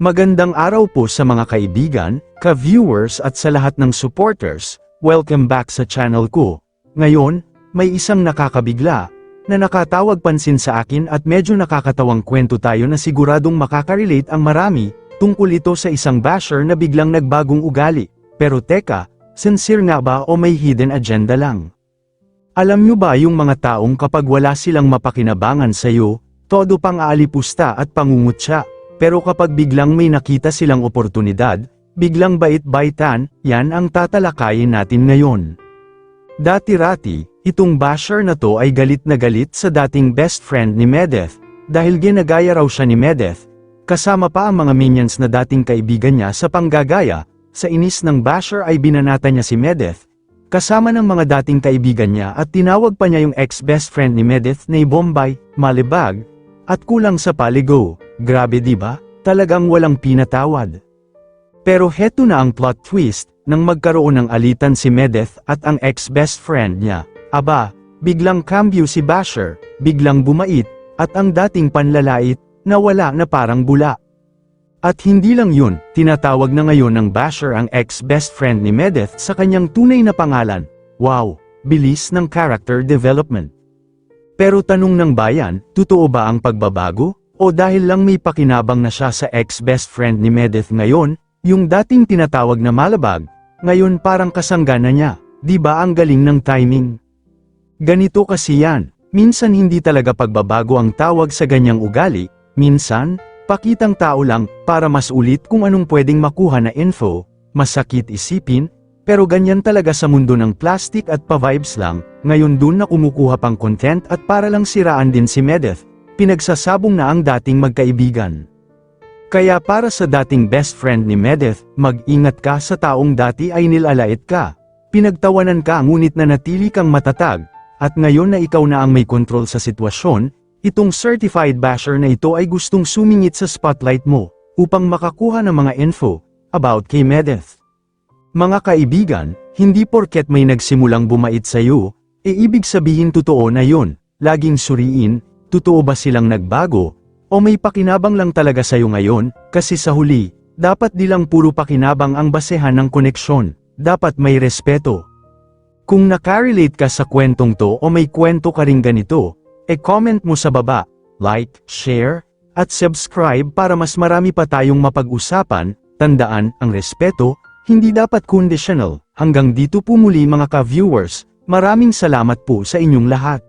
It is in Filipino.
Magandang araw po sa mga kaibigan, ka-viewers at sa lahat ng supporters. Welcome back sa channel ko. Ngayon, may isang nakakabigla na nakatawag pansin sa akin at medyo nakakatawang kwento tayo na siguradong makaka-relate ang marami tungkol ito sa isang basher na biglang nagbagong ugali. Pero teka, sincere nga ba o may hidden agenda lang? Alam nyo ba yung mga taong kapag wala silang mapakinabangan sa'yo, todo pang aalipusta at pangungutya? Pero kapag biglang may nakita silang oportunidad, biglang bait-baitan, yan ang tatalakayin natin ngayon. Dati-rati, itong basher na to ay galit na galit sa dating best friend ni Medeth, dahil ginagaya raw siya ni Medeth, kasama pa ang mga minions na dating kaibigan niya sa panggagaya. Sa inis ng basher ay binanata niya si Medeth, kasama ng mga dating kaibigan niya at tinawag pa niya yung ex-best friend ni Medeth na Bombay, Malibag, at kulang sa paligo. Grabe diba? Talagang walang pinatawad. Pero heto na ang plot twist, nang magkaroon ng alitan si Medeth at ang ex-best friend niya. Aba, biglang cambio si Basher, biglang bumait, at ang dating panlalait, nawala na parang bula. At hindi lang yun, tinatawag na ngayon ng Basher ang ex-best friend ni Medeth sa kanyang tunay na pangalan. Wow, bilis ng character development. Pero tanong ng bayan, totoo ba ang pagbabago? O dahil lang may pakinabang na siya sa ex-best friend ni Medeth ngayon, yung dating tinatawag na Malabag, ngayon parang kasangga na niya, di ba ang galing ng timing? Ganito kasi yan, minsan hindi talaga pagbabago ang tawag sa ganyang ugali, minsan, pakitang tao lang, para mas ulit kung anong pwedeng makuha na info, masakit isipin, pero ganyan talaga sa mundo ng plastic at pa-vibes lang, ngayon dun na kumukuha pang content at para lang siraan din si Medeth. Pinagsasabong na ang dating magkaibigan. Kaya para sa dating best friend ni Medeth, mag-ingat ka sa taong dati ay nilalait ka. Pinagtawanan ka ngunit nanatili kang matatag, at ngayon na ikaw na ang may kontrol sa sitwasyon, itong certified basher na ito ay gustong sumingit sa spotlight mo, upang makakuha ng mga info about kay Medeth. Mga kaibigan, hindi porket may nagsimulang bumait sa'yo, ibig sabihin totoo na yun. Laging suriin, totoo ba silang nagbago, o may pakinabang lang talaga sa'yo ngayon, kasi sa huli, dapat di lang puro pakinabang ang basehan ng koneksyon, dapat may respeto. Kung nakarelate ka sa kwentong to o may kwento ka ring ganito, comment mo sa baba, like, share, at subscribe para mas marami pa tayong mapag-usapan. Tandaan, ang respeto, hindi dapat conditional. Hanggang dito po muli mga ka-viewers, maraming salamat po sa inyong lahat.